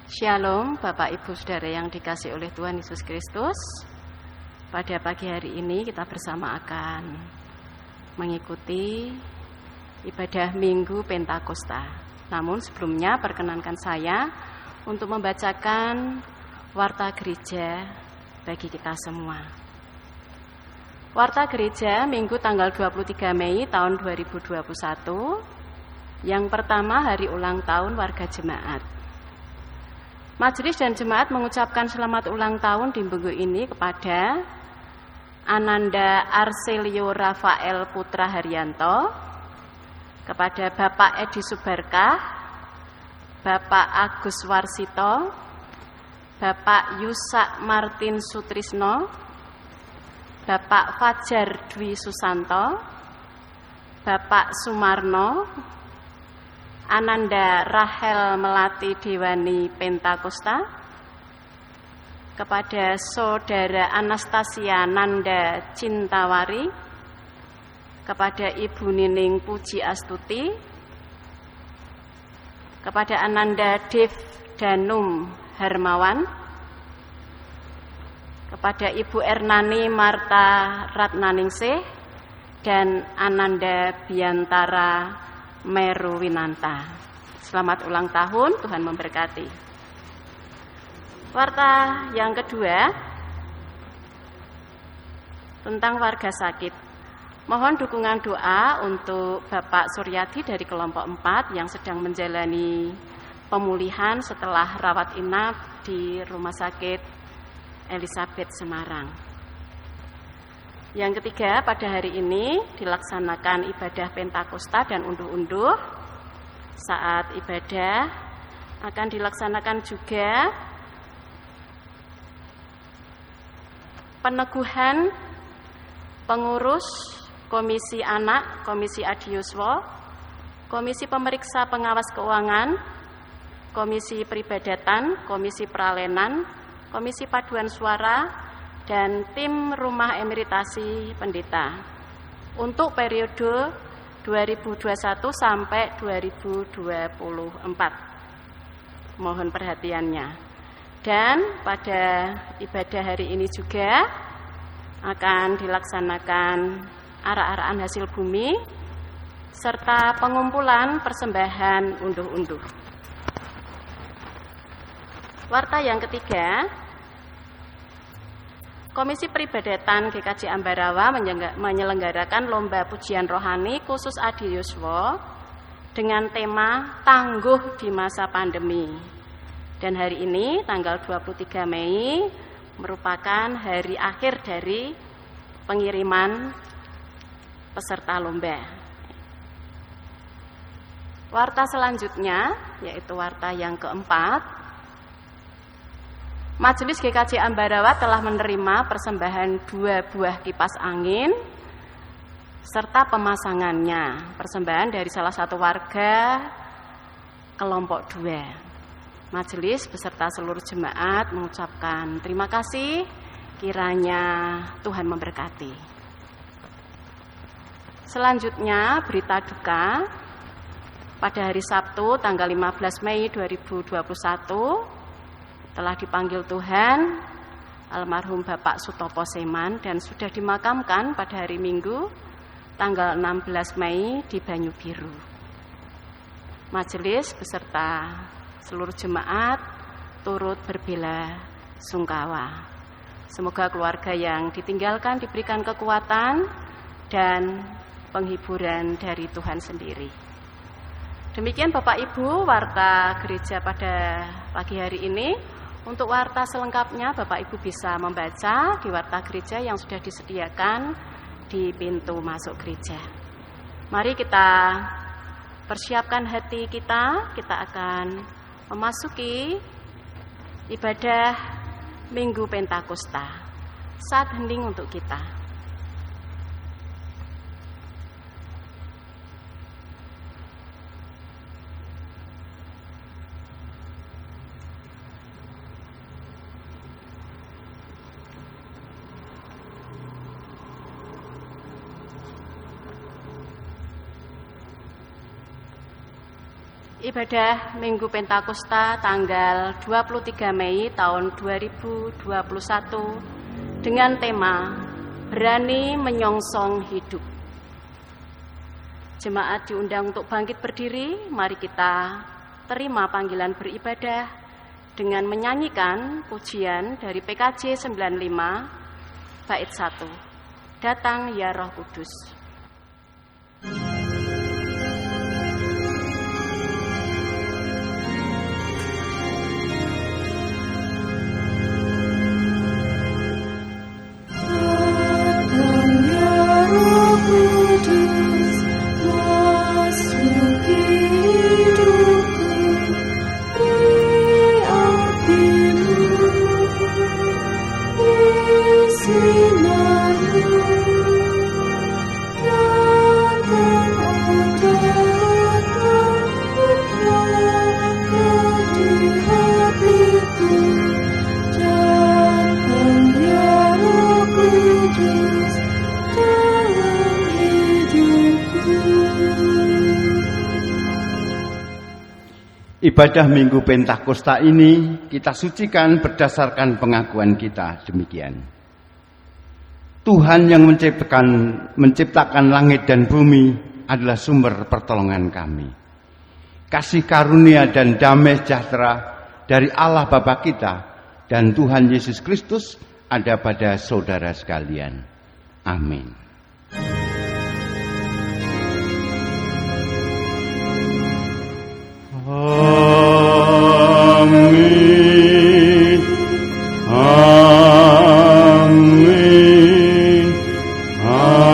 Shalom Bapak Ibu Saudara yang dikasihi oleh Tuhan Yesus Kristus. Pada pagi hari ini kita bersama akan mengikuti ibadah Minggu Pentakosta. Namun sebelumnya perkenankan saya untuk membacakan warta gereja bagi kita semua. Warta gereja Minggu tanggal 23 Mei tahun 2021. Yang pertama, hari ulang tahun warga jemaat. Majelis dan jemaat mengucapkan selamat ulang tahun di minggu ini kepada Ananda Arselio Rafael Putra Haryanto, kepada Bapak Edi Subarkah, Bapak Agus Warsito, Bapak Yusak Martin Sutrisno, Bapak Fajar Dwi Susanto, Bapak Sumarno, Ananda Rahel Melati Dewani Pentakosta, kepada Saudara Anastasia Nanda Cintawari, kepada Ibu Nining Puji Astuti, kepada Ananda Dev Danum Hermawan, kepada Ibu Ernani Marta Ratnaningsih, dan Ananda Biantara Meru Winanta. Selamat ulang tahun, Tuhan memberkati. Warta yang kedua tentang warga sakit. Mohon dukungan doa untuk Bapak Suryadi dari kelompok 4 yang sedang menjalani pemulihan setelah rawat inap di Rumah Sakit Elizabeth Semarang. Yang ketiga, pada hari ini dilaksanakan ibadah Pentakosta dan unduh-unduh. Saat ibadah akan dilaksanakan juga peneguhan pengurus Komisi Anak, Komisi Adiuswo, Komisi Pemeriksa Pengawas Keuangan, Komisi Peribadatan, Komisi Peralenan, Komisi Paduan Suara, dan tim rumah emeritasi pendeta untuk periode 2021 sampai 2024. Mohon perhatiannya. Dan pada ibadah hari ini juga akan dilaksanakan arak-arakan hasil bumi serta pengumpulan persembahan unduh-unduh. Warta yang ketiga, Komisi Peribadatan GKJ Ambarawa menyelenggarakan lomba pujian rohani khusus Adi Yuswo dengan tema Tangguh di Masa Pandemi. Dan hari ini tanggal 23 Mei merupakan hari akhir dari pengiriman peserta lomba. Warta selanjutnya yaitu warta yang keempat. Majelis GKJ Ambarawa telah menerima persembahan 2 buah kipas angin serta pemasangannya. Persembahan dari salah satu warga kelompok 2. Majelis beserta seluruh jemaat mengucapkan terima kasih, kiranya Tuhan memberkati. Selanjutnya berita duka. Pada hari Sabtu tanggal 15 Mei 2021 telah dipanggil Tuhan almarhum Bapak Sutopo Seman dan sudah dimakamkan pada hari Minggu tanggal 16 Mei di Banyu Biru. Majelis beserta seluruh jemaat turut berbela sungkawa. Semoga keluarga yang ditinggalkan diberikan kekuatan dan penghiburan dari Tuhan sendiri. Demikian Bapak Ibu warta gereja pada pagi hari ini. Untuk warta selengkapnya Bapak Ibu bisa membaca di warta gereja yang sudah disediakan di pintu masuk gereja. Mari kita persiapkan hati kita akan memasuki ibadah Minggu Pentakosta. Saat hening untuk kita. Ibadah Minggu Pentakosta tanggal 23 Mei tahun 2021 dengan tema Berani Menyongsong Hidup. Jemaat diundang untuk bangkit berdiri, mari kita terima panggilan beribadah dengan menyanyikan pujian dari PKJ 95 bait 1. Datang ya Roh Kudus. Ibadah Minggu Pentakosta ini kita sucikan berdasarkan pengakuan kita demikian. Tuhan yang menciptakan langit dan bumi adalah sumber pertolongan kami. Kasih karunia dan damai sejahtera dari Allah Bapa kita dan Tuhan Yesus Kristus ada pada saudara sekalian. Amin. Amin. Amin. Amin.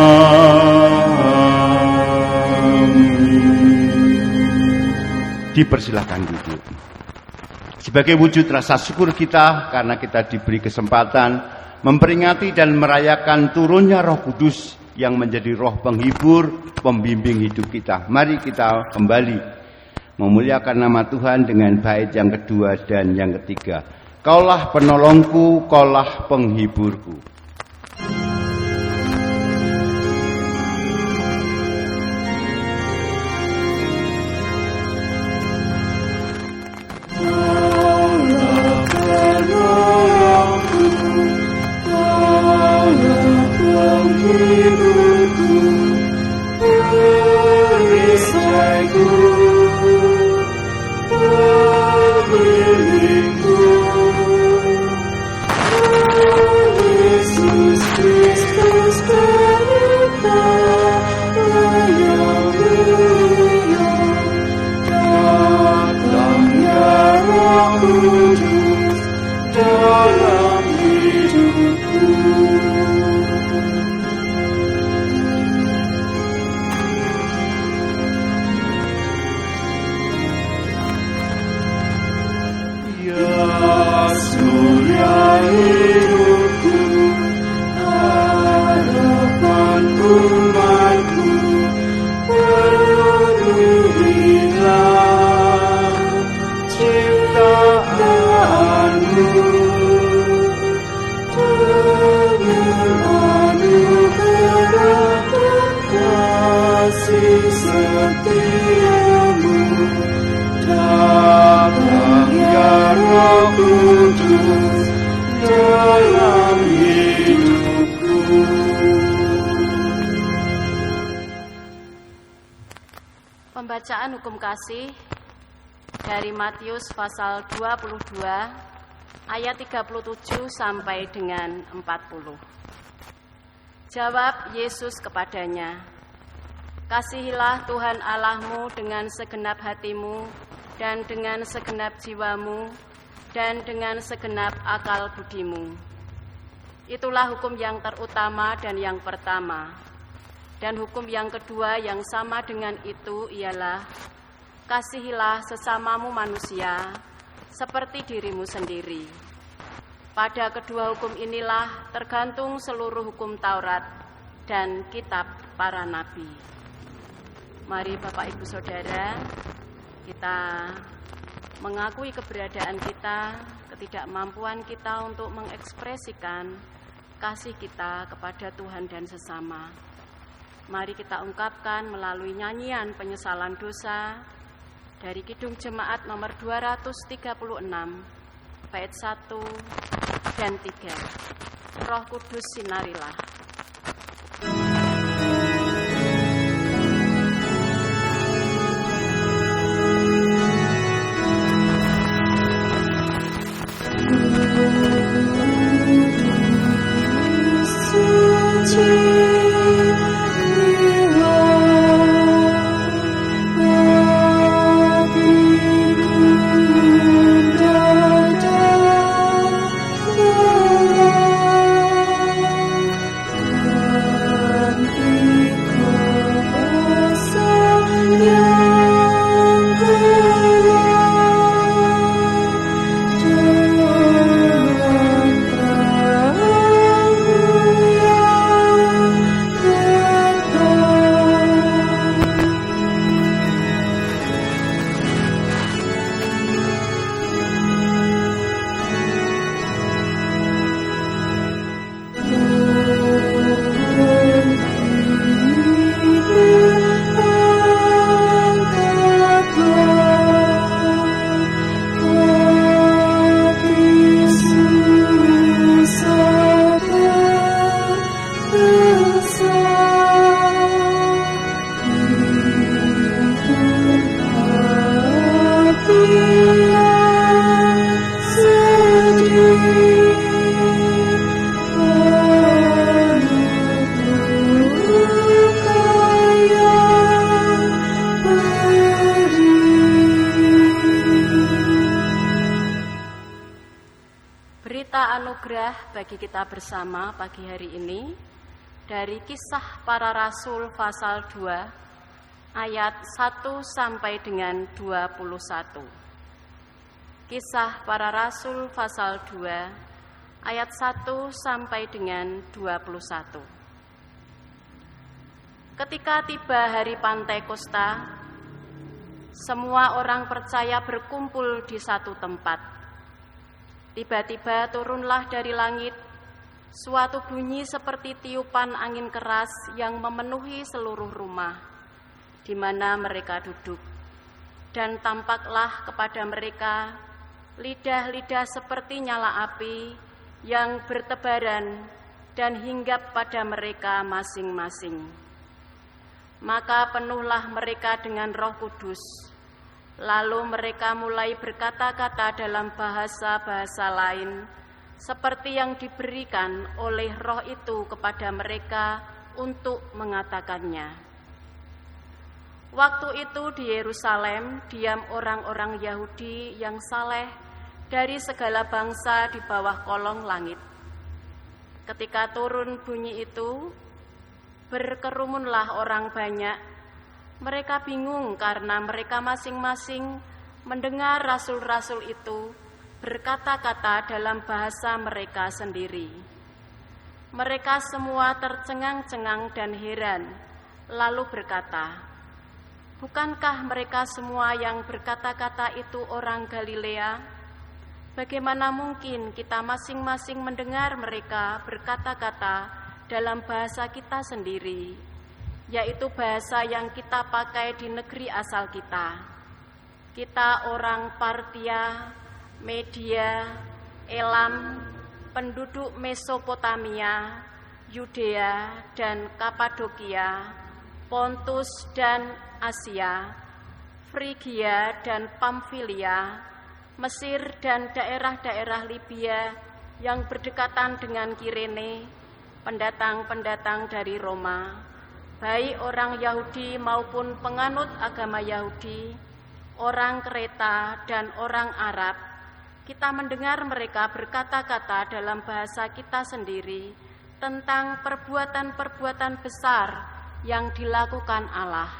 Dipersilakan duduk. Sebagai wujud rasa syukur kita karena kita diberi kesempatan memperingati dan merayakan turunnya Roh Kudus yang menjadi roh penghibur, pembimbing hidup kita. Mari kita kembali memuliakan nama Tuhan dengan bait yang kedua dan yang ketiga. Kaulah penolongku, kaulah penghiburku. Pembacaan hukum kasih dari Matius pasal 22 ayat 37 sampai dengan 40. Jawab Yesus kepadanya, "Kasihilah Tuhan Allahmu dengan segenap hatimu dan dengan segenap jiwamu dan dengan segenap akal budimu. Itulah hukum yang terutama dan yang pertama. Dan hukum yang kedua yang sama dengan itu ialah, kasihilah sesamamu manusia seperti dirimu sendiri. Pada kedua hukum inilah tergantung seluruh hukum Taurat dan kitab para nabi." Mari Bapak Ibu Saudara, kita mengakui keberadaan kita, ketidakmampuan kita untuk mengekspresikan kasih kita kepada Tuhan dan sesama. Mari kita ungkapkan melalui nyanyian penyesalan dosa dari Kidung Jemaat nomor 236, bait 1 dan 3. Roh Kudus sinarilah. Bagi kita bersama pagi hari ini dari Kisah Para Rasul pasal 2 ayat 1 sampai dengan 21. Kisah Para Rasul pasal 2 ayat 1 sampai dengan 21. Ketika tiba hari Pantekosta, semua orang percaya berkumpul di satu tempat. Tiba-tiba turunlah dari langit suatu bunyi seperti tiupan angin keras yang memenuhi seluruh rumah di mana mereka duduk. Dan tampaklah kepada mereka lidah-lidah seperti nyala api yang bertebaran dan hinggap pada mereka masing-masing. Maka penuhlah mereka dengan Roh Kudus. Lalu mereka mulai berkata-kata dalam bahasa-bahasa lain, seperti yang diberikan oleh Roh itu kepada mereka untuk mengatakannya. Waktu itu di Yerusalem diam orang-orang Yahudi yang saleh dari segala bangsa di bawah kolong langit. Ketika turun bunyi itu, berkerumunlah orang banyak. Mereka bingung karena mereka masing-masing mendengar rasul-rasul itu berkata-kata dalam bahasa mereka sendiri. Mereka semua tercengang-cengang dan heran, lalu berkata, "Bukankah mereka semua yang berkata-kata itu orang Galilea? Bagaimana mungkin kita masing-masing mendengar mereka berkata-kata dalam bahasa kita sendiri, yaitu bahasa yang kita pakai di negeri asal kita? Kita orang Partia, Media, Elam, penduduk Mesopotamia, Yudea dan Kapadokia, Pontus dan Asia, Frigia dan Pamfilia, Mesir dan daerah-daerah Libya yang berdekatan dengan Kirene, pendatang-pendatang dari Roma, baik orang Yahudi maupun penganut agama Yahudi, orang Kreta dan orang Arab. Kita mendengar mereka berkata-kata dalam bahasa kita sendiri tentang perbuatan-perbuatan besar yang dilakukan Allah."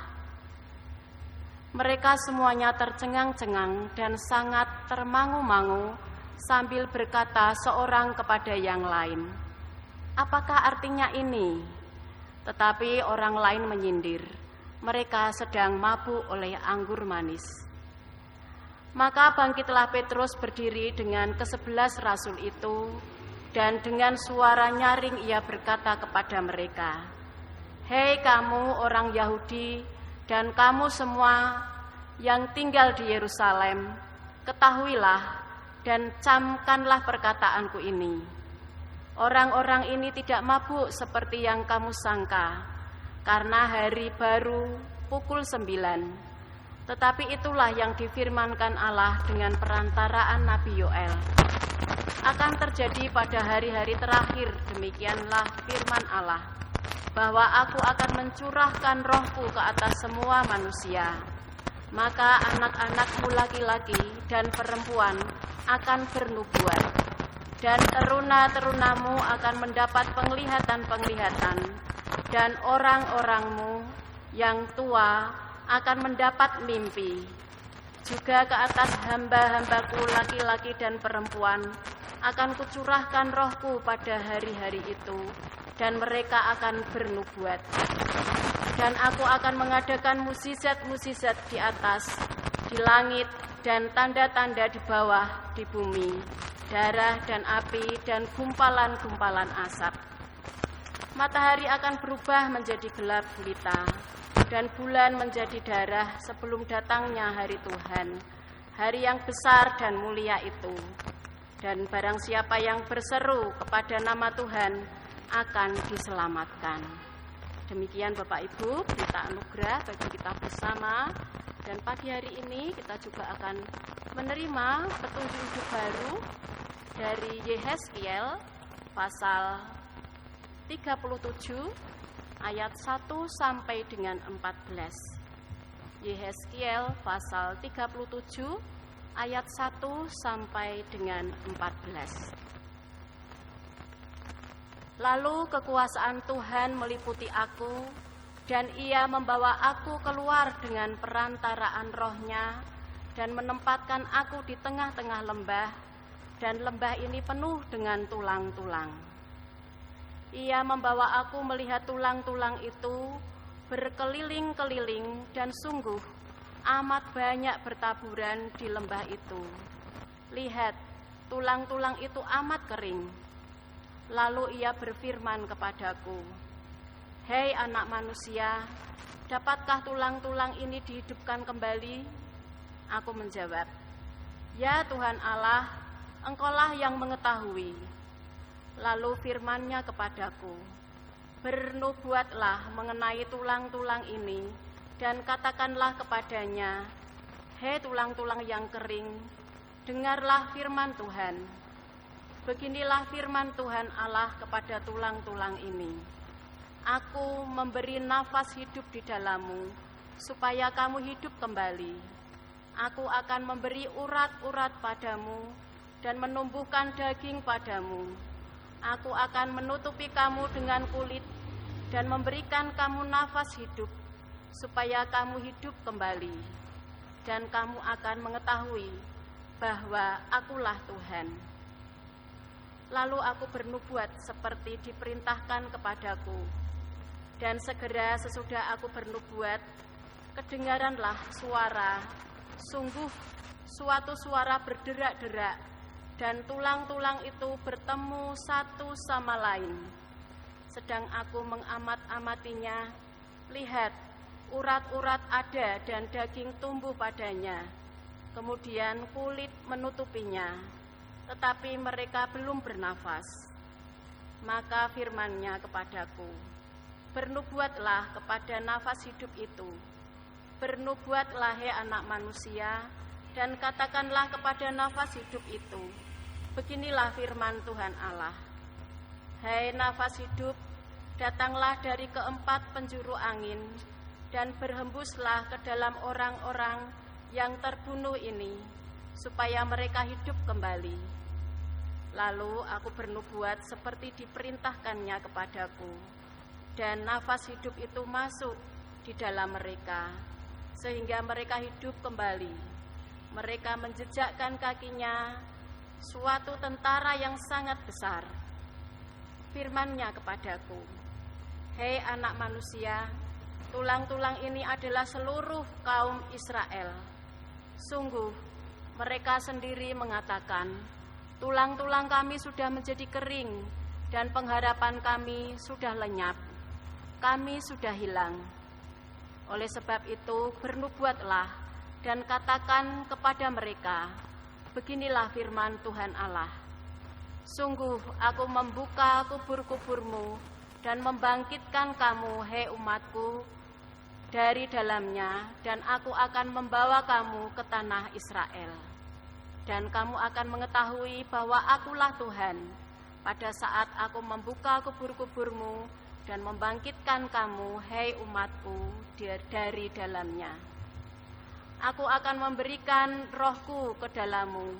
Mereka semuanya tercengang-cengang dan sangat termangu-mangu sambil berkata seorang kepada yang lain, "Apakah artinya ini?" Tetapi orang lain menyindir, mereka sedang mabuk oleh anggur manis. Maka bangkitlah Petrus berdiri dengan ke-11 rasul itu, dan dengan suara nyaring ia berkata kepada mereka, "Hei kamu orang Yahudi dan kamu semua yang tinggal di Yerusalem, ketahuilah dan camkanlah perkataanku ini. Orang-orang ini tidak mabuk seperti yang kamu sangka, karena hari baru pukul 9. Tetapi itulah yang difirmankan Allah dengan perantaraan Nabi Yoel. Akan terjadi pada hari-hari terakhir, demikianlah firman Allah, bahwa aku akan mencurahkan rohku ke atas semua manusia. Maka anak-anakmu laki-laki dan perempuan akan bernubuat, dan teruna-terunamu akan mendapat penglihatan-penglihatan, dan orang-orangmu yang tua akan mendapat mimpi. Juga ke atas hamba-hambaku laki-laki dan perempuan akan kucurahkan rohku pada hari-hari itu, dan mereka akan bernubuat. Dan aku akan mengadakan mukjizat-mukjizat di atas, di langit, dan tanda-tanda di bawah, di bumi, darah dan api dan gumpalan-gumpalan asap. Matahari akan berubah menjadi gelap gulita, dan bulan menjadi darah sebelum datangnya hari Tuhan, hari yang besar dan mulia itu. Dan barang siapa yang berseru kepada nama Tuhan akan diselamatkan. Demikian Bapak Ibu, berita anugerah bagi kita bersama. Dan pagi hari ini kita juga akan menerima petunjuk hidup baru dari Yehezkiel pasal 37 ayat 1 sampai dengan 14. Yehezkiel pasal 37 ayat 1 sampai dengan 14. Lalu kekuasaan Tuhan meliputi aku, dan ia membawa aku keluar dengan perantaraan rohnya, dan menempatkan aku di tengah-tengah lembah, dan lembah ini penuh dengan tulang-tulang. Ia membawa aku melihat tulang-tulang itu berkeliling-keliling, dan sungguh amat banyak bertaburan di lembah itu. Lihat, tulang-tulang itu amat kering. Lalu ia berfirman kepadaku, "Hei anak manusia, dapatkah tulang-tulang ini dihidupkan kembali?" Aku menjawab, "Ya Tuhan Allah, Engkaulah yang mengetahui." Lalu firman-Nya kepadaku, "Bernubuatlah mengenai tulang-tulang ini, dan katakanlah kepadanya, hei tulang-tulang yang kering, dengarlah firman Tuhan. Beginilah firman Tuhan Allah kepada tulang-tulang ini. Aku memberi nafas hidup di dalammu, supaya kamu hidup kembali. Aku akan memberi urat-urat padamu, dan menumbuhkan daging padamu. Aku akan menutupi kamu dengan kulit, dan memberikan kamu nafas hidup, supaya kamu hidup kembali. Dan kamu akan mengetahui bahwa akulah Tuhan." Lalu aku bernubuat seperti diperintahkan kepadaku. Dan segera sesudah aku bernubuat, kedengaranlah suara, sungguh suatu suara berderak-derak, dan tulang-tulang itu bertemu satu sama lain. Sedang aku mengamat-amatinya, lihat, urat-urat ada dan daging tumbuh padanya. Kemudian kulit menutupinya, tetapi mereka belum bernafas. Maka firman-Nya kepadaku, "Bernubuatlah kepada nafas hidup itu. Bernubuatlah, hai anak manusia, dan katakanlah kepada nafas hidup itu, beginilah firman Tuhan Allah. Hai nafas hidup, datanglah dari keempat penjuru angin, dan berhembuslah ke dalam orang-orang yang terbunuh ini, supaya mereka hidup kembali." Lalu aku bernubuat seperti diperintahkannya kepadaku, dan nafas hidup itu masuk di dalam mereka, sehingga mereka hidup kembali. Mereka menjejakkan kakinya, suatu tentara yang sangat besar. Firman-Nya kepadaku, "Hei anak manusia, tulang-tulang ini adalah seluruh kaum Israel. Sungguh, mereka sendiri mengatakan, tulang-tulang kami sudah menjadi kering, dan pengharapan kami sudah lenyap. Kami sudah hilang. Oleh sebab itu, bernubuatlah dan katakan kepada mereka, beginilah firman Tuhan Allah. Sungguh aku membuka kubur-kuburmu dan membangkitkan kamu, hei umatku, dari dalamnya, dan aku akan membawa kamu ke tanah Israel. Dan kamu akan mengetahui bahwa akulah Tuhan, pada saat aku membuka kubur-kuburmu dan membangkitkan kamu, hei umatku, dari dalamnya. Aku akan memberikan rohku ke dalammu,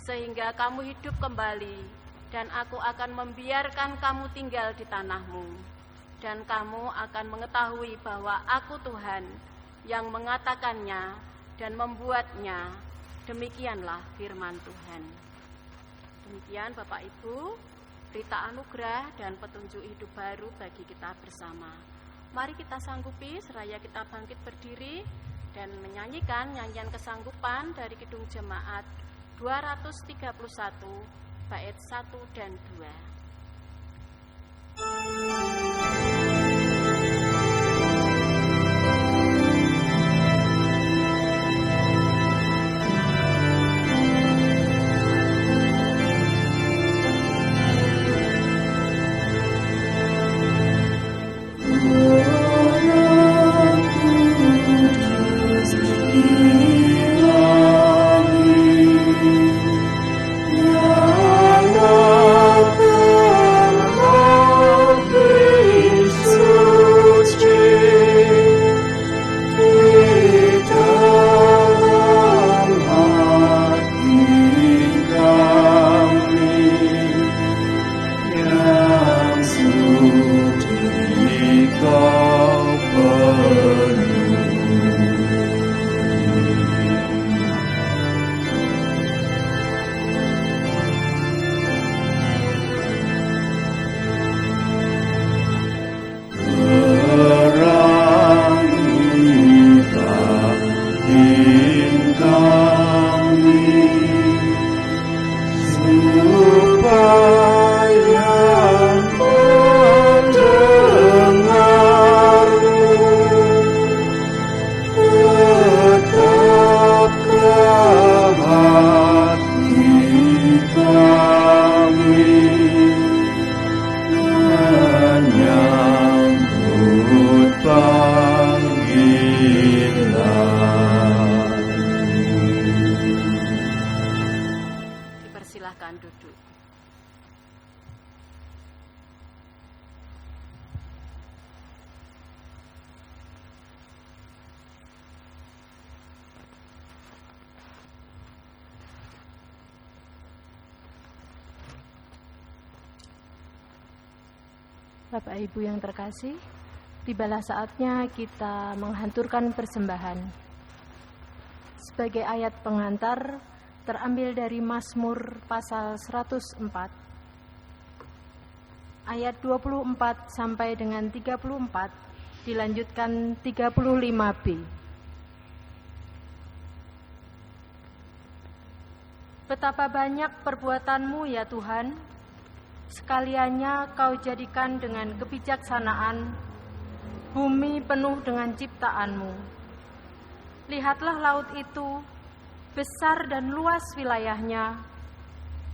sehingga kamu hidup kembali, dan aku akan membiarkan kamu tinggal di tanahmu. Dan kamu akan mengetahui bahwa aku Tuhan yang mengatakannya dan membuatnya. Demikianlah firman Tuhan. Demikian Bapak Ibu, berita anugerah dan petunjuk hidup baru bagi kita bersama. Mari kita sanggupi seraya kita bangkit berdiri dan menyanyikan nyanyian kesanggupan dari Kidung Jemaat 231 bait 1 dan 2. Silakan duduk. Bapak Ibu yang terkasih, tibalah saatnya kita menghanturkan persembahan. Sebagai ayat pengantar terambil dari Mazmur pasal 104 ayat 24 sampai dengan 34, dilanjutkan 35b. Betapa banyak perbuatanmu ya Tuhan, sekaliannya kau jadikan dengan kebijaksanaan, bumi penuh dengan ciptaanmu. Lihatlah laut itu, besar dan luas wilayahnya.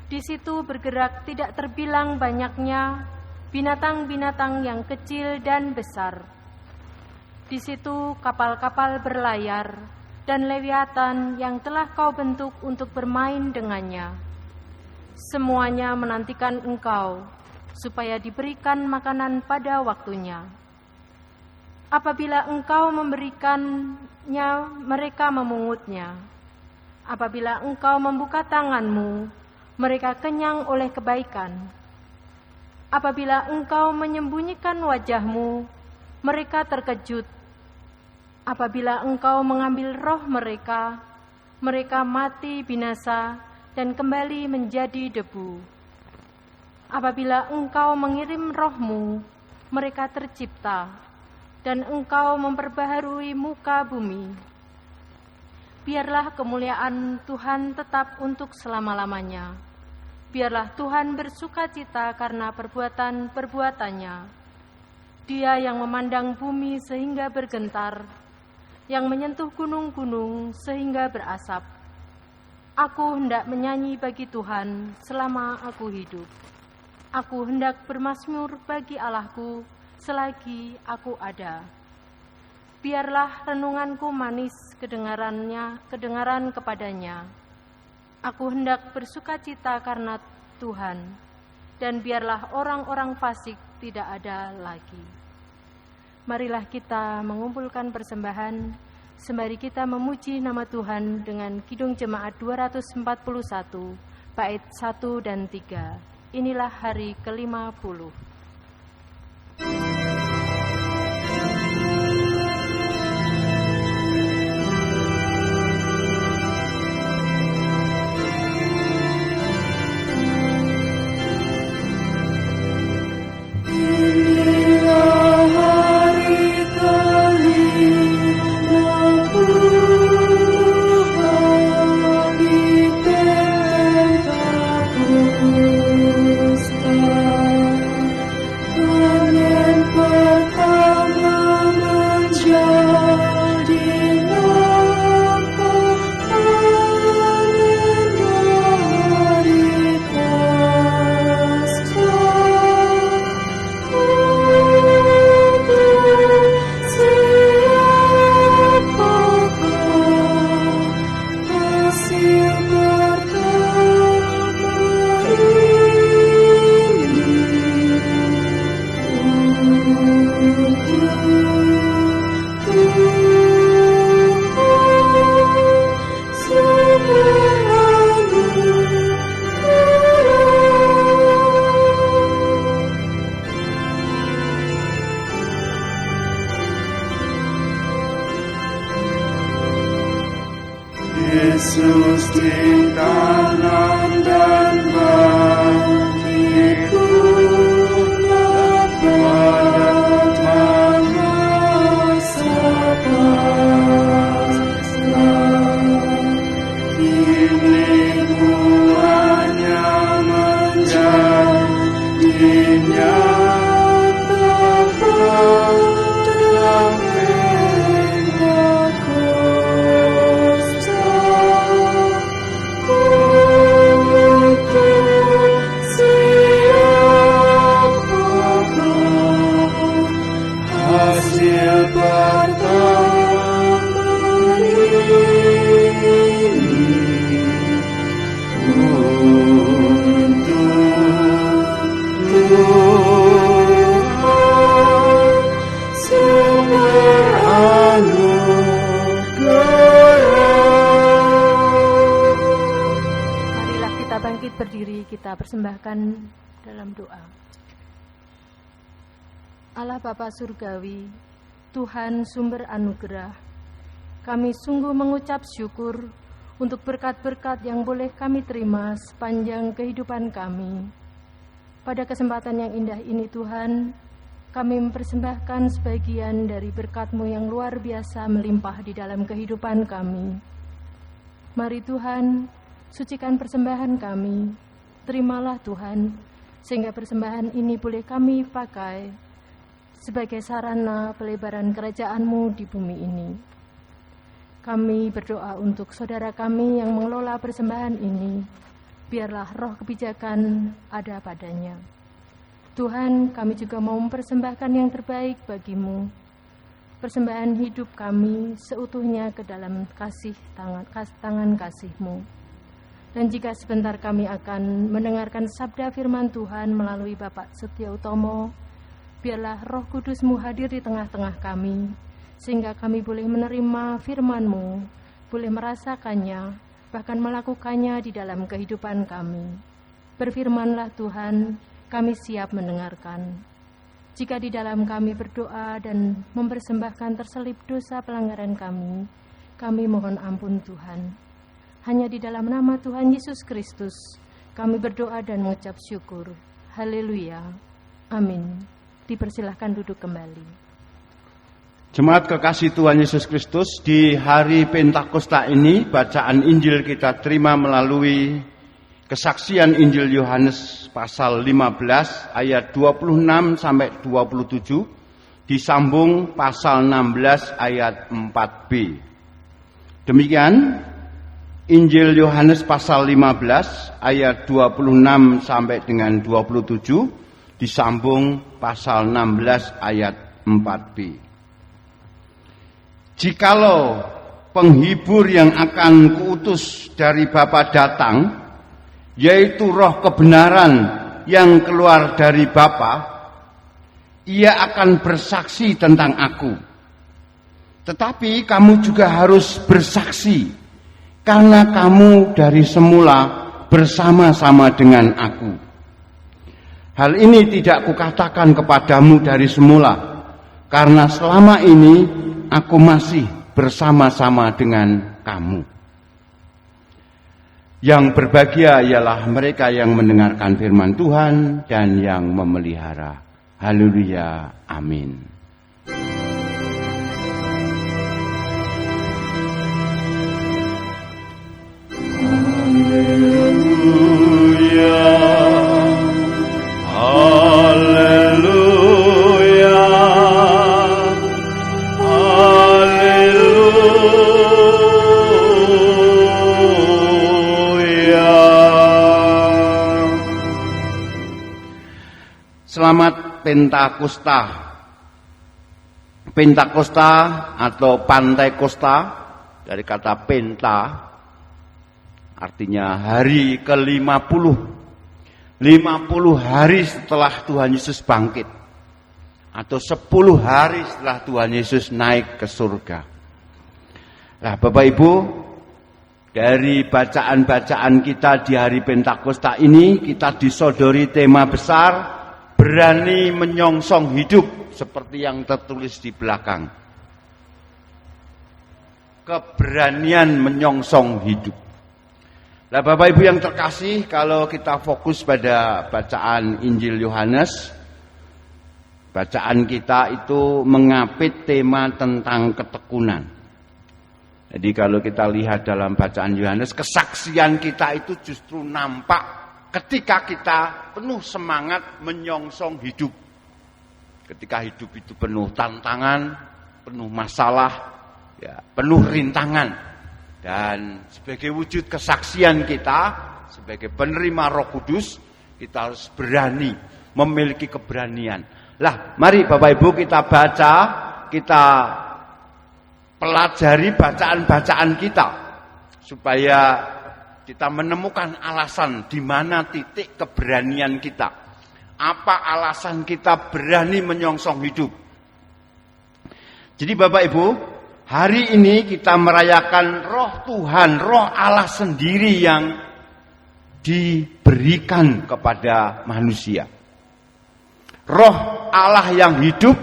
Di situ bergerak tidak terbilang banyaknya binatang-binatang yang kecil dan besar. Di situ kapal-kapal berlayar dan lewiatan yang telah kau bentuk untuk bermain dengannya. Semuanya menantikan Engkau supaya diberikan makanan pada waktunya. Apabila Engkau memberikannya, mereka memungutnya. Apabila Engkau membuka tanganmu, mereka kenyang oleh kebaikan. Apabila Engkau menyembunyikan wajahmu, mereka terkejut. Apabila Engkau mengambil roh mereka, mereka mati binasa dan kembali menjadi debu. Apabila Engkau mengirim roh-Mu, mereka tercipta, dan Engkau memperbaharui muka bumi. Biarlah kemuliaan Tuhan tetap untuk selama-lamanya. Biarlah Tuhan bersukacita karena perbuatan-perbuatannya. Dia yang memandang bumi sehingga bergentar, yang menyentuh gunung-gunung sehingga berasap. Aku hendak menyanyi bagi Tuhan selama aku hidup. Aku hendak bermazmur bagi Allahku selagi aku ada. Biarlah renunganku manis kedengaran kepadanya. Aku hendak bersukacita karena Tuhan, dan biarlah orang-orang fasik tidak ada lagi. Marilah kita mengumpulkan persembahan, sembari kita memuji nama Tuhan dengan Kidung Jemaat 241, bait 1 dan 3. Inilah hari ke-50. Yesus di kanan dan bagiku, pada masa pasrah, kini buahnya menjadi nyata dalam berdiri, kita persembahkan dalam doa. Allah Bapa Surgawi, Tuhan sumber anugerah, kami sungguh mengucap syukur untuk berkat-berkat yang boleh kami terima sepanjang kehidupan kami. Pada kesempatan yang indah ini Tuhan, kami mempersembahkan sebagian dari berkat-Mu yang luar biasa melimpah di dalam kehidupan kami. Mari Tuhan, sucikan persembahan kami, terimalah Tuhan, sehingga persembahan ini boleh kami pakai sebagai sarana pelebaran kerajaan-Mu di bumi ini. Kami berdoa untuk saudara kami yang mengelola persembahan ini, biarlah roh kebijakan ada padanya. Tuhan, kami juga mau mempersembahkan yang terbaik bagi-Mu, persembahan hidup kami seutuhnya ke dalam tangan kasih-Mu. Dan jika sebentar kami akan mendengarkan sabda firman Tuhan melalui Bapak Setia Utomo, biarlah Roh Kudus-Mu hadir di tengah-tengah kami, sehingga kami boleh menerima firman-Mu, boleh merasakannya, bahkan melakukannya di dalam kehidupan kami. Berfirmanlah Tuhan, kami siap mendengarkan. Jika di dalam kami berdoa dan mempersembahkan terselip dosa pelanggaran kami mohon ampun Tuhan. Hanya di dalam nama Tuhan Yesus Kristus, kami berdoa dan mengucap syukur. Haleluya. Amin. Dipersilahkan duduk kembali. Jemaat kekasih Tuhan Yesus Kristus, di hari Pentakosta ini, bacaan Injil kita terima melalui kesaksian Injil Yohanes pasal 15 ayat 26 sampai 27, disambung pasal 16 ayat 4b. Demikian Injil Yohanes pasal 15 ayat 26 sampai dengan 27 disambung pasal 16 ayat 4b. Jikalau penghibur yang akan kuutus dari Bapa datang, yaitu Roh kebenaran yang keluar dari Bapa, ia akan bersaksi tentang aku. Tetapi kamu juga harus bersaksi, karena kamu dari semula bersama-sama dengan aku. Hal ini tidak kukatakan kepadamu dari semula, karena selama ini aku masih bersama-sama dengan kamu. Yang berbahagia ialah mereka yang mendengarkan firman Tuhan dan yang memelihara. Haleluya, amin. Haleluya, haleluya, haleluya. Selamat Pentakosta. Pentakosta atau Pantai Kosta dari kata penta artinya hari ke-50. 50 hari setelah Tuhan Yesus bangkit. Atau 10 hari setelah Tuhan Yesus naik ke surga. Nah, Bapak Ibu, dari bacaan-bacaan kita di hari Pentakosta ini, kita disodori tema besar, berani menyongsong hidup, seperti yang tertulis di belakang. Keberanian menyongsong hidup. Nah, Bapak Ibu yang terkasih, kalau kita fokus pada bacaan Injil Yohanes, bacaan kita itu mengapit tema tentang ketekunan. Jadi kalau kita lihat dalam bacaan Yohanes, kesaksian kita itu justru nampak ketika kita penuh semangat menyongsong hidup. Ketika hidup itu penuh tantangan, penuh masalah, ya, penuh rintangan. Dan sebagai wujud kesaksian kita, sebagai penerima Roh Kudus, kita harus berani, memiliki keberanian. Lah, mari Bapak Ibu kita baca, kita pelajari bacaan-bacaan kita, supaya kita menemukan alasan di mana titik keberanian kita. Apa alasan kita berani menyongsong hidup? Jadi Bapak Ibu, hari ini kita merayakan Roh Tuhan, Roh Allah sendiri yang diberikan kepada manusia. Roh Allah yang hidup,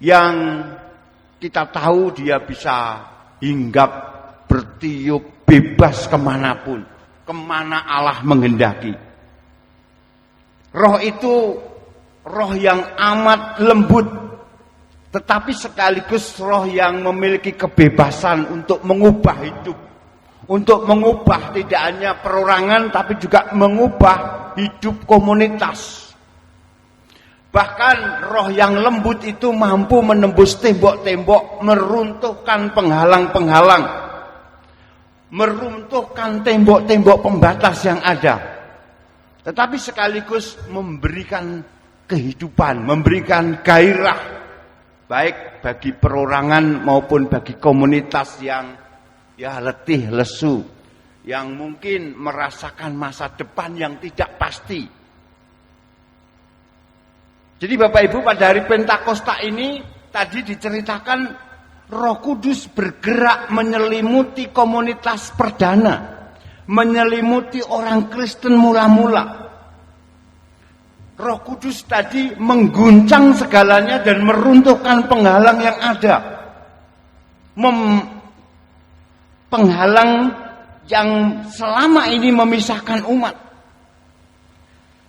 yang kita tahu dia bisa hinggap, bertiup, bebas kemanapun, kemana Allah menghendaki. Roh itu roh yang amat lembut, tetapi sekaligus roh yang memiliki kebebasan untuk mengubah hidup. Untuk mengubah tidak hanya perorangan, tapi juga mengubah hidup komunitas. Bahkan roh yang lembut itu mampu menembus tembok-tembok, meruntuhkan penghalang-penghalang, meruntuhkan tembok-tembok pembatas yang ada. Tetapi sekaligus memberikan kehidupan, memberikan gairah, baik bagi perorangan maupun bagi komunitas yang letih, lesu, yang mungkin merasakan masa depan yang tidak pasti. Jadi Bapak Ibu, pada hari Pentakosta ini tadi diceritakan Roh Kudus bergerak menyelimuti komunitas perdana, menyelimuti orang Kristen mula-mula. Roh Kudus tadi mengguncang segalanya dan meruntuhkan penghalang yang ada. Penghalang yang selama ini memisahkan umat.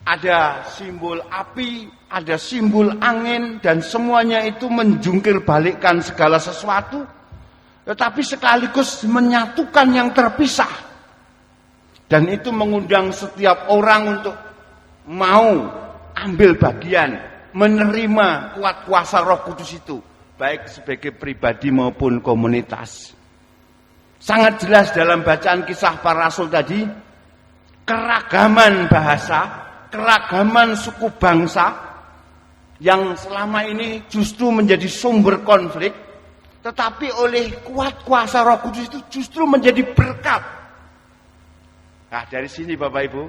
Ada simbol api, ada simbol angin, dan semuanya itu menjungkir balikkan segala sesuatu, tetapi sekaligus menyatukan yang terpisah. Dan itu mengundang setiap orang untuk mau ambil bagian menerima kuat kuasa Roh Kudus itu, baik sebagai pribadi maupun komunitas. Sangat jelas dalam bacaan Kisah Para Rasul tadi, keragaman bahasa, keragaman suku bangsa yang selama ini justru menjadi sumber konflik, tetapi oleh kuat kuasa Roh Kudus itu justru menjadi berkat. Nah, dari sini Bapak Ibu,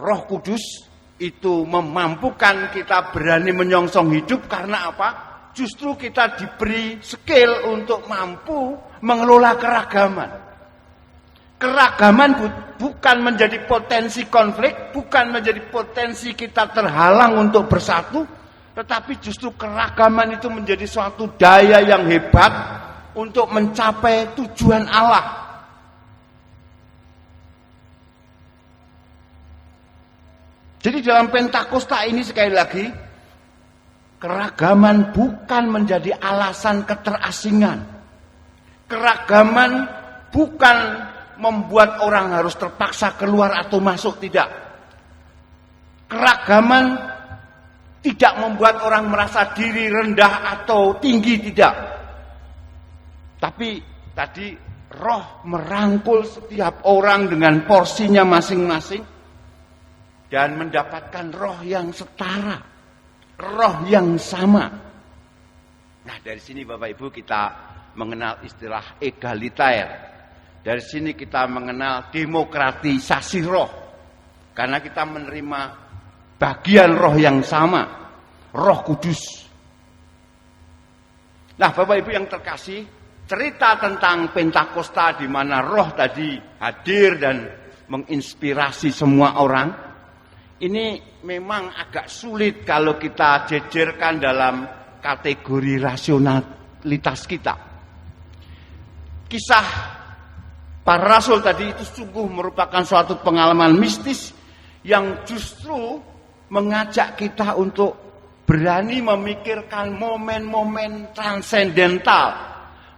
Roh Kudus itu memampukan kita berani menyongsong hidup karena apa? Justru kita diberi skill untuk mampu mengelola keragaman. Keragaman bukan menjadi potensi konflik, bukan menjadi potensi kita terhalang untuk bersatu, tetapi justru keragaman itu menjadi suatu daya yang hebat untuk mencapai tujuan Allah. Jadi dalam Pentakosta ini sekali lagi, keragaman bukan menjadi alasan keterasingan. Keragaman bukan membuat orang harus terpaksa keluar atau masuk, tidak. Keragaman tidak membuat orang merasa diri rendah atau tinggi, tidak. Tapi tadi Roh merangkul setiap orang dengan porsinya masing-masing dan mendapatkan roh yang setara, roh yang sama. Nah, dari sini Bapak Ibu kita mengenal istilah egaliter. Dari sini kita mengenal demokratisasi roh. Karena kita menerima bagian roh yang sama, Roh Kudus. Nah, Bapak Ibu yang terkasih, cerita tentang Pentakosta di mana roh tadi hadir dan menginspirasi semua orang, ini memang agak sulit kalau kita jejerkan dalam kategori rasionalitas kita. Kisah Para Rasul tadi itu sungguh merupakan suatu pengalaman mistis yang justru mengajak kita untuk berani memikirkan momen-momen transendental,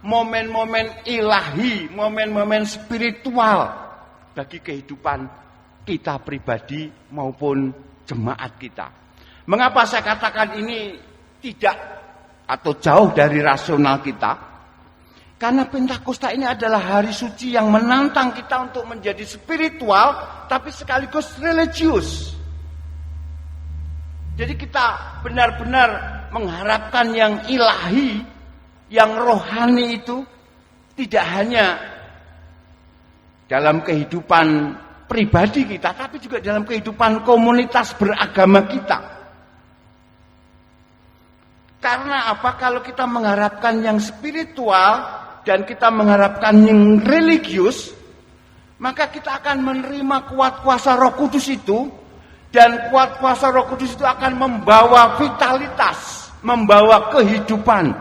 momen-momen ilahi, momen-momen spiritual bagi kehidupan kita pribadi maupun jemaat kita. Mengapa saya katakan ini tidak atau jauh dari rasional kita? Karena Pentakosta ini adalah hari suci yang menantang kita untuk menjadi spiritual tapi sekaligus religius. Jadi kita benar-benar mengharapkan yang ilahi, yang rohani itu tidak hanya dalam kehidupan pribadi kita, tapi juga dalam kehidupan komunitas beragama kita. Karena apa? Kalau kita mengharapkan yang spiritual dan kita mengharapkan yang religius, maka kita akan menerima kuat kuasa Roh Kudus itu, dan kuat kuasa Roh Kudus itu akan membawa vitalitas, membawa kehidupan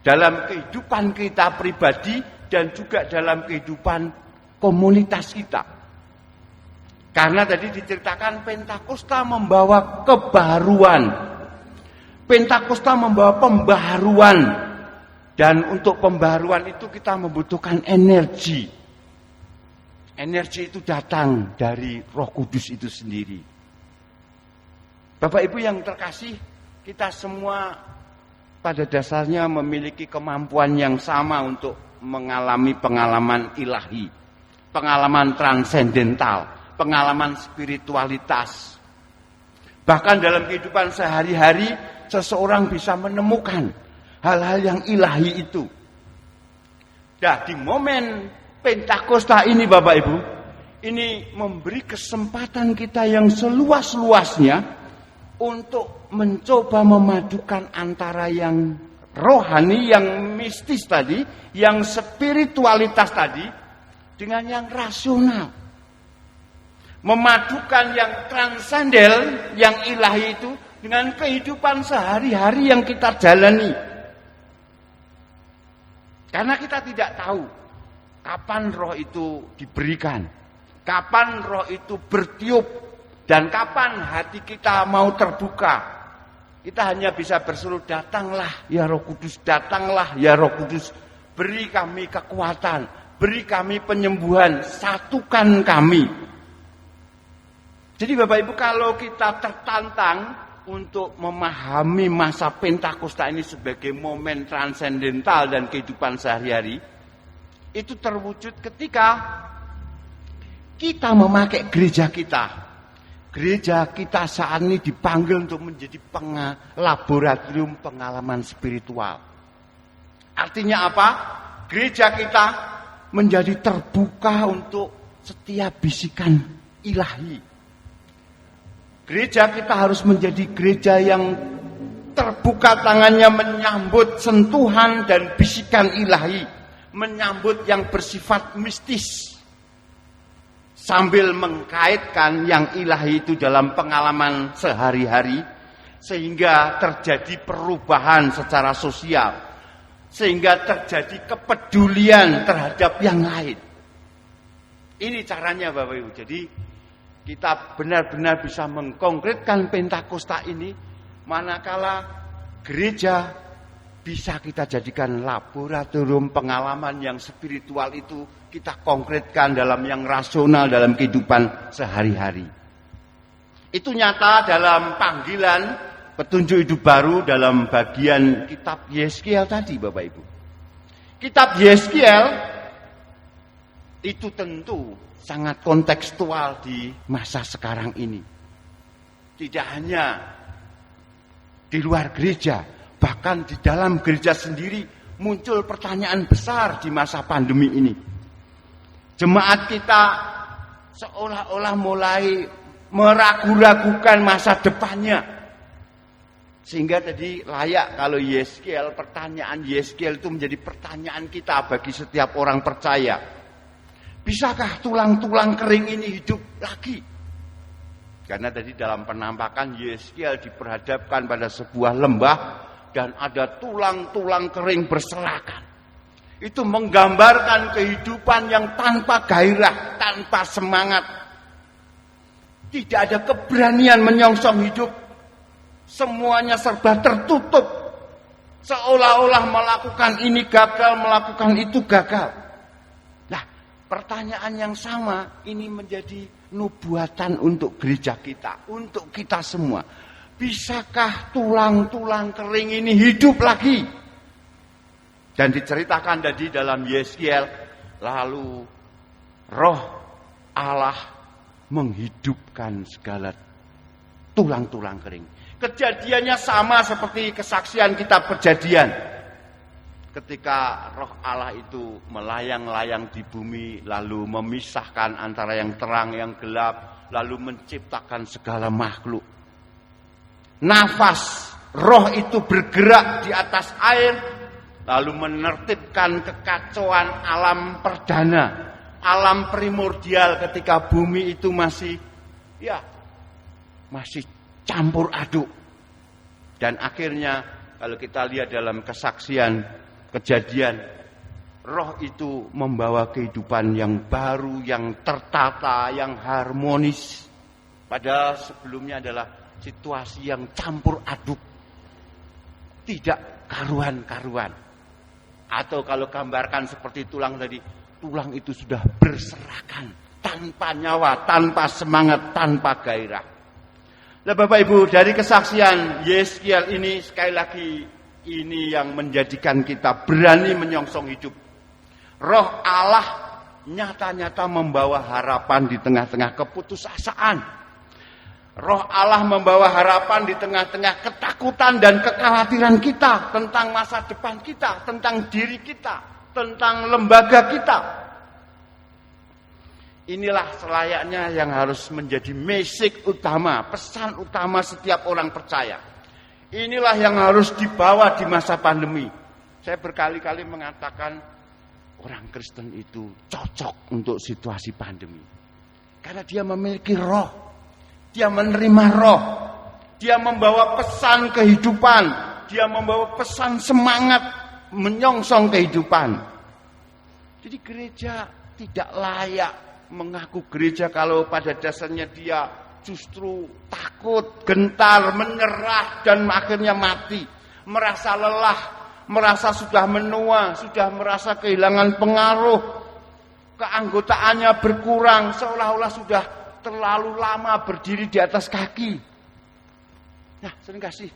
dalam kehidupan kita pribadi dan juga dalam kehidupan komunitas kita. Karena tadi diceritakan Pentakosta membawa kebaruan. Pentakosta membawa pembaharuan. Dan untuk pembaharuan itu kita membutuhkan energi. Energi itu datang dari Roh Kudus itu sendiri. Bapak Ibu yang terkasih, kita semua pada dasarnya memiliki kemampuan yang sama untuk mengalami pengalaman ilahi, pengalaman transendental, pengalaman spiritualitas. Bahkan dalam kehidupan sehari-hari, seseorang bisa menemukan hal-hal yang ilahi itu. Nah, di momen Pentakosta ini Bapak Ibu, ini memberi kesempatan kita yang seluas-luasnya untuk mencoba memadukan antara yang rohani, yang mistis tadi, yang spiritualitas tadi, dengan yang rasional. Memadukan yang transendel, yang ilahi itu, dengan kehidupan sehari-hari yang kita jalani. Karena kita tidak tahu kapan roh itu diberikan, kapan roh itu bertiup, dan kapan hati kita mau terbuka. Kita hanya bisa berseru, datanglah ya Roh Kudus, datanglah ya Roh Kudus, beri kami kekuatan, beri kami penyembuhan, satukan kami. Jadi Bapak Ibu, kalau kita tertantang untuk memahami masa Pentakosta ini sebagai momen transendental dan kehidupan sehari-hari, itu terwujud ketika kita memakai gereja kita. Gereja kita saat ini dipanggil untuk menjadi laboratorium pengalaman spiritual. Artinya apa? Gereja kita menjadi terbuka untuk setiap bisikan ilahi. Gereja kita harus menjadi gereja yang terbuka tangannya menyambut sentuhan dan bisikan ilahi, menyambut yang bersifat mistis, sambil mengkaitkan yang ilahi itu dalam pengalaman sehari-hari, sehingga terjadi perubahan secara sosial, sehingga terjadi kepedulian terhadap yang lain. Ini caranya Bapak Ibu. Jadi kita benar-benar bisa mengkonkretkan Pentakosta ini, manakala gereja bisa kita jadikan laboratorium pengalaman yang spiritual itu kita konkretkan dalam yang rasional dalam kehidupan sehari-hari. Itu nyata dalam panggilan petunjuk hidup baru dalam bagian kitab Yeskiel tadi Bapak Ibu. Kitab Yeskiel itu tentu sangat kontekstual di masa sekarang ini. Tidak hanya di luar gereja, bahkan di dalam gereja sendiri muncul pertanyaan besar di masa pandemi ini. Jemaat kita seolah-olah mulai meragu-ragukan masa depannya. Sehingga tadi layak kalau pertanyaan Yeskiel itu menjadi pertanyaan kita bagi setiap orang percaya. Bisakah tulang-tulang kering ini hidup lagi? Karena tadi dalam penampakan Yeskiel diperhadapkan pada sebuah lembah dan ada tulang-tulang kering berserakan. Itu menggambarkan kehidupan yang tanpa gairah, tanpa semangat. Tidak ada keberanian menyongsong hidup. Semuanya serba tertutup. Seolah-olah melakukan ini gagal, melakukan itu gagal. Nah, pertanyaan yang sama ini menjadi nubuatan untuk gereja kita, untuk kita semua. Bisakah tulang-tulang kering ini hidup lagi? Dan diceritakan tadi dalam Yeskiel, lalu Roh Allah menghidupkan segala tulang-tulang kering. Kejadiannya sama seperti kesaksian kitab Kejadian. Ketika Roh Allah itu melayang-layang di bumi, lalu memisahkan antara yang terang, yang gelap, lalu menciptakan segala makhluk. Nafas Roh itu bergerak di atas air, lalu menertibkan kekacauan alam perdana, alam primordial ketika bumi itu masih campur aduk. Dan akhirnya kalau kita lihat dalam kesaksian Kejadian, Roh itu membawa kehidupan yang baru, yang tertata, yang harmonis. Padahal sebelumnya adalah situasi yang campur aduk, tidak karuan-karuan. Atau kalau gambarkan seperti tulang tadi, tulang itu sudah berserakan, tanpa nyawa, tanpa semangat, tanpa gairah. Nah Bapak Ibu, dari kesaksian Yeskiel ini sekali lagi, ini yang menjadikan kita berani menyongsong hidup. Roh Allah nyata-nyata membawa harapan di tengah-tengah keputusasaan. Roh Allah membawa harapan di tengah-tengah ketakutan dan kekhawatiran kita tentang masa depan kita, tentang diri kita, tentang lembaga kita. Inilah selayaknya yang harus menjadi message utama, pesan utama setiap orang percaya. Inilah yang harus dibawa di masa pandemi. Saya berkali-kali mengatakan orang Kristen itu cocok untuk situasi pandemi. Karena dia memiliki roh. Dia menerima roh. Dia membawa pesan kehidupan. Dia membawa pesan semangat menyongsong kehidupan. Jadi gereja tidak layak mengaku gereja kalau pada dasarnya dia justru takut, gentar, menyerah, dan akhirnya mati. Merasa lelah, merasa sudah menua, sudah merasa kehilangan pengaruh. Keanggotaannya berkurang, seolah-olah sudah terlalu lama berdiri di atas kaki. Nah, sering kasih.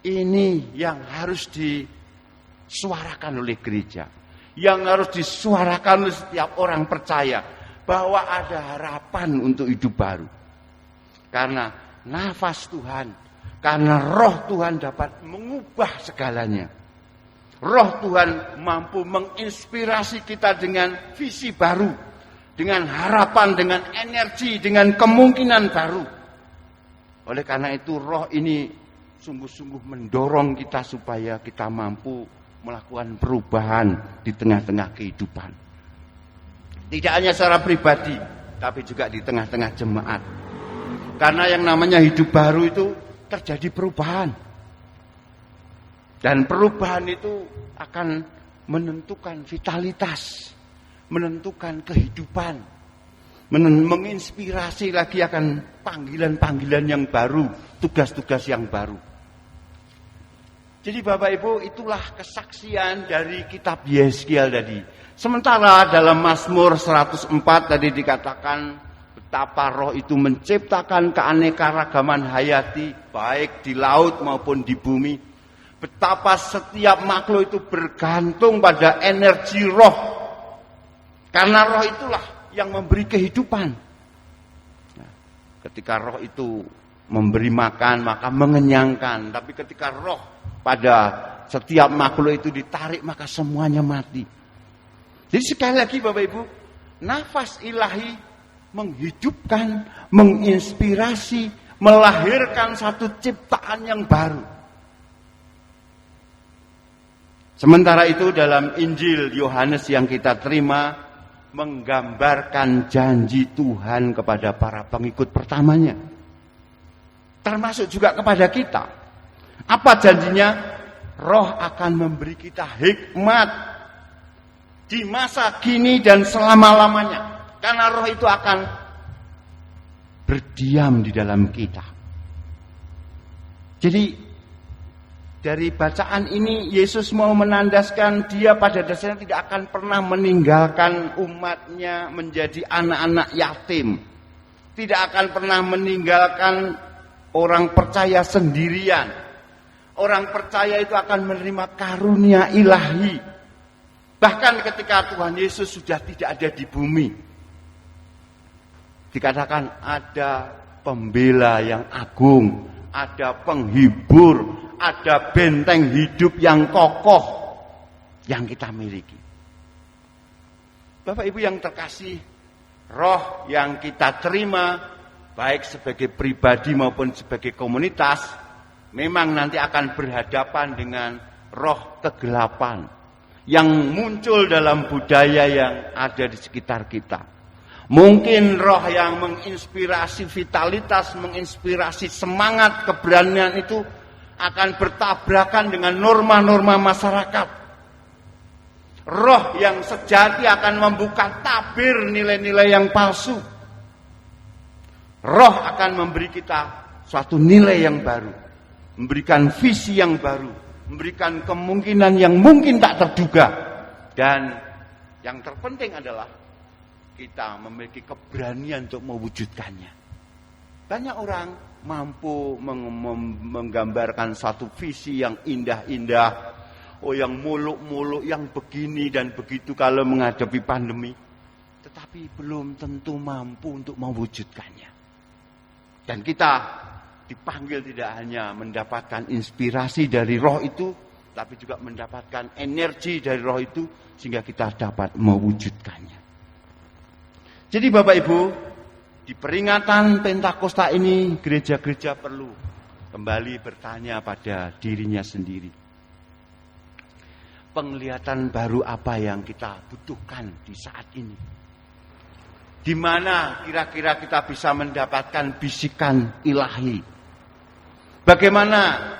Ini yang harus disuarakan oleh gereja. Yang harus disuarakan oleh setiap orang percaya. Bahwa ada harapan untuk hidup baru. Karena nafas Tuhan, karena roh Tuhan dapat mengubah segalanya. Roh Tuhan mampu menginspirasi kita dengan visi baru. Dengan harapan, dengan energi, dengan kemungkinan baru. Oleh karena itu roh ini sungguh-sungguh mendorong kita supaya kita mampu melakukan perubahan di tengah-tengah kehidupan. Tidak hanya secara pribadi, tapi juga di tengah-tengah jemaat. Karena yang namanya hidup baru itu terjadi perubahan. Dan perubahan itu akan menentukan vitalitas, menentukan kehidupan, menginspirasi lagi akan panggilan-panggilan yang baru, tugas-tugas yang baru. Jadi Bapak Ibu, itulah kesaksian dari kitab Yeskiel tadi. Sementara dalam Mazmur 104 tadi dikatakan betapa roh itu menciptakan keanekaragaman hayati baik di laut maupun di bumi. Betapa setiap makhluk itu bergantung pada energi roh. Karena roh itulah yang memberi kehidupan. Nah, ketika roh itu memberi makan maka mengenyangkan. Tapi ketika roh pada setiap makhluk itu ditarik maka semuanya mati. Jadi sekali lagi Bapak Ibu, nafas ilahi menghidupkan, menginspirasi, melahirkan satu ciptaan yang baru. Sementara itu dalam Injil Yohanes yang kita terima menggambarkan janji Tuhan kepada para pengikut pertamanya. Termasuk juga kepada kita. Apa janjinya? Roh akan memberi kita hikmat di masa kini dan selama-lamanya. Karena roh itu akan berdiam di dalam kita. Jadi dari bacaan ini Yesus mau menandaskan dia pada dasarnya tidak akan pernah meninggalkan umatnya menjadi anak-anak yatim. Tidak akan pernah meninggalkan orang percaya sendirian. Orang percaya itu akan menerima karunia ilahi. Bahkan ketika Tuhan Yesus sudah tidak ada di bumi, dikatakan ada pembela yang agung, ada penghibur, ada benteng hidup yang kokoh yang kita miliki. Bapak Ibu yang terkasih, roh yang kita terima baik sebagai pribadi maupun sebagai komunitas memang nanti akan berhadapan dengan roh kegelapan yang muncul dalam budaya yang ada di sekitar kita. Mungkin roh yang menginspirasi vitalitas, menginspirasi semangat, keberanian itu akan bertabrakan dengan norma-norma masyarakat. Roh yang sejati akan membuka tabir nilai-nilai yang palsu. Roh akan memberi kita suatu nilai yang baru, memberikan visi yang baru, memberikan kemungkinan yang mungkin tak terduga. Dan yang terpenting adalah kita memiliki keberanian untuk mewujudkannya. Banyak orang mampu menggambarkan satu visi yang indah-indah, yang muluk-muluk, yang begini dan begitu kalau menghadapi pandemi, tetapi belum tentu mampu untuk mewujudkannya. Dan kita dipanggil tidak hanya mendapatkan inspirasi dari roh itu, tapi juga mendapatkan energi dari roh itu sehingga kita dapat mewujudkannya. Jadi Bapak Ibu, di peringatan Pentakosta ini gereja-gereja perlu kembali bertanya pada dirinya sendiri. Penglihatan baru apa yang kita butuhkan di saat ini? Di mana kira-kira kita bisa mendapatkan bisikan ilahi? Bagaimana,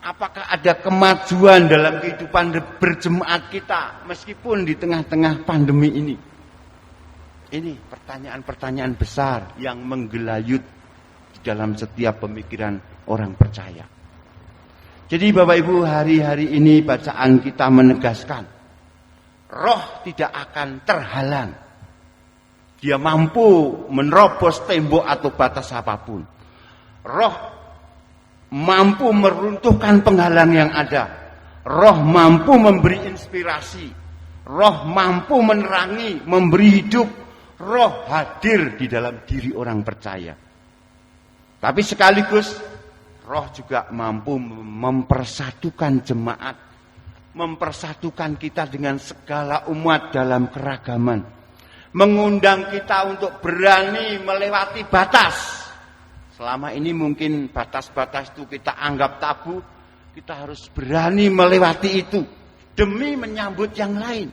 apakah ada kemajuan dalam kehidupan berjemaat kita meskipun di tengah-tengah pandemi ini? Ini pertanyaan-pertanyaan besar yang menggelayut di dalam setiap pemikiran orang percaya. Jadi Bapak Ibu, hari-hari ini bacaan kita menegaskan, roh tidak akan terhalang. Dia mampu menerobos tembok atau batas apapun. Roh mampu meruntuhkan penghalang yang ada. Roh mampu memberi inspirasi. Roh mampu menerangi, memberi hidup. Roh hadir di dalam diri orang percaya. Tapi sekaligus roh juga mampu mempersatukan jemaat, mempersatukan kita dengan segala umat dalam keragaman, mengundang kita untuk berani melewati batas. Selama ini mungkin batas-batas itu kita anggap tabu, kita harus berani melewati itu demi menyambut yang lain.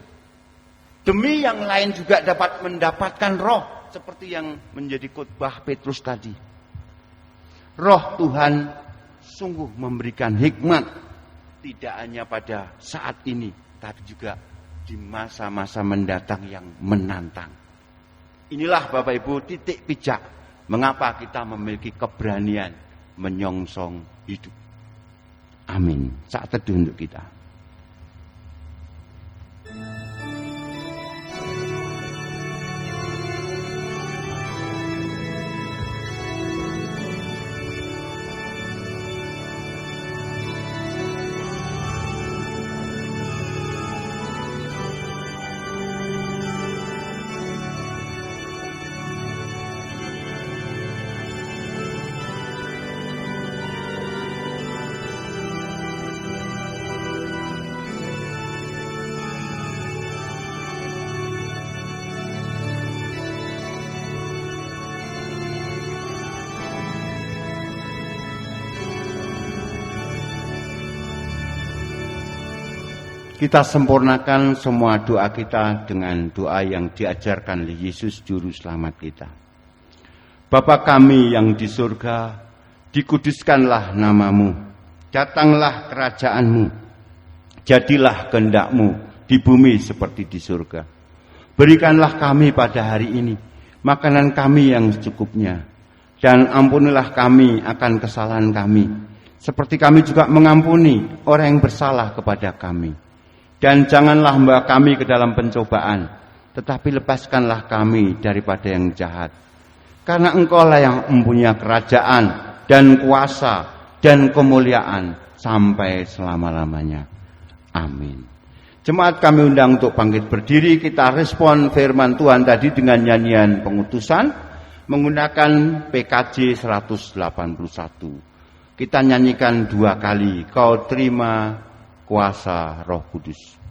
Demi yang lain juga dapat mendapatkan roh seperti yang menjadi khotbah Petrus tadi. Roh Tuhan sungguh memberikan hikmat tidak hanya pada saat ini, tapi juga di masa-masa mendatang yang menantang. Inilah Bapak Ibu titik pijak mengapa kita memiliki keberanian menyongsong hidup. Amin. Saat teduh untuk kita. Kita sempurnakan semua doa kita dengan doa yang diajarkan oleh Yesus Juru Selamat kita. Bapa kami yang di surga, dikuduskanlah namamu, datanglah kerajaanmu, jadilah kehendak-mu di bumi seperti di surga. Berikanlah kami pada hari ini makanan kami yang secukupnya, dan ampunilah kami akan kesalahan kami, seperti kami juga mengampuni orang yang bersalah kepada kami. Dan janganlah membawa kami ke dalam pencobaan, tetapi lepaskanlah kami daripada yang jahat. Karena Engkaulah yang mempunyai kerajaan dan kuasa dan kemuliaan sampai selama-lamanya. Amin. Jemaat kami undang untuk bangkit berdiri. Kita respon firman Tuhan tadi dengan nyanyian pengutusan menggunakan PKJ 181. Kita nyanyikan 2 kali. Kau terima kuasa Roh Kudus.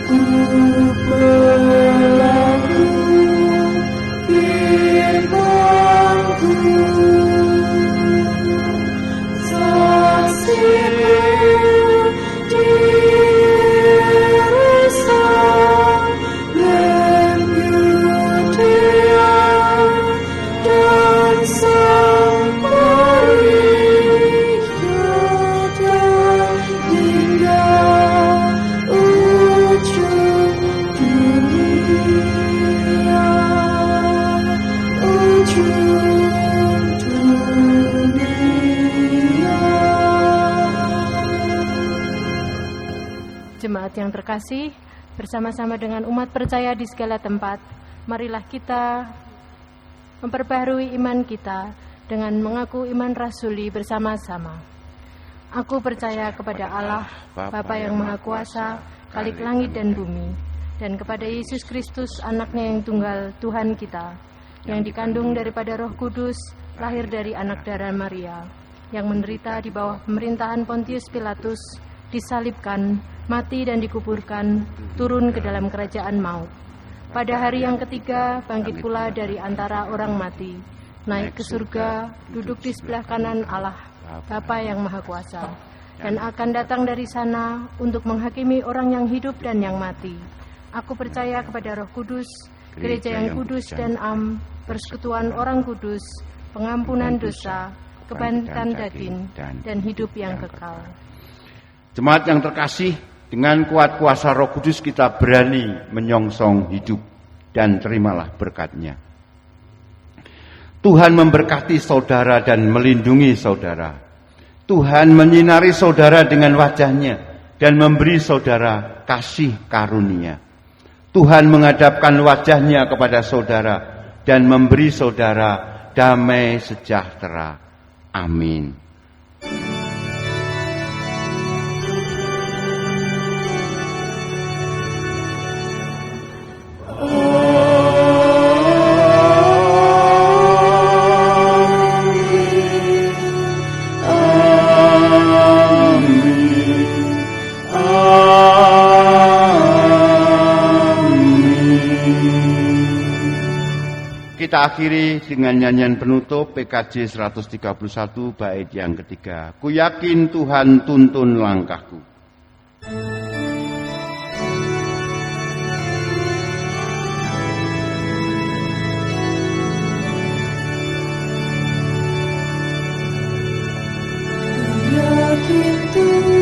Ku berlaku jemaat yang terkasih, bersama-sama dengan umat percaya di segala tempat, marilah kita memperbaharui iman kita dengan mengaku iman rasuli bersama-sama. Aku percaya kepada Allah, Bapa yang Maha Kuasa, Khalik langit dan bumi, dan kepada Yesus Kristus, anaknya yang tunggal, Tuhan kita, yang dikandung daripada Roh Kudus, lahir dari anak darah Maria, yang menderita di bawah pemerintahan Pontius Pilatus, disalibkan, mati dan dikuburkan, turun ke dalam kerajaan maut. Pada hari yang ketiga, bangkit pula dari antara orang mati, naik ke surga, duduk di sebelah kanan Allah, Bapa yang Maha Kuasa, dan akan datang dari sana untuk menghakimi orang yang hidup dan yang mati. Aku percaya kepada Roh Kudus, gereja yang kudus dan am, persekutuan orang kudus, pengampunan dosa, kebangkitan daging, dan hidup yang kekal. Jemaat yang terkasih, dengan kuat kuasa Roh Kudus kita berani menyongsong hidup dan terimalah berkat-Nya. Tuhan memberkati saudara dan melindungi saudara. Tuhan menyinari saudara dengan wajah-Nya dan memberi saudara kasih karunia. Tuhan menghadapkan wajah-Nya kepada saudara dan memberi saudara damai sejahtera. Amin. Kita akhiri dengan nyanyian penutup PKJ 131 bait yang ketiga. Ku yakin Tuhan tuntun langkahku. Ku yakin Tuhan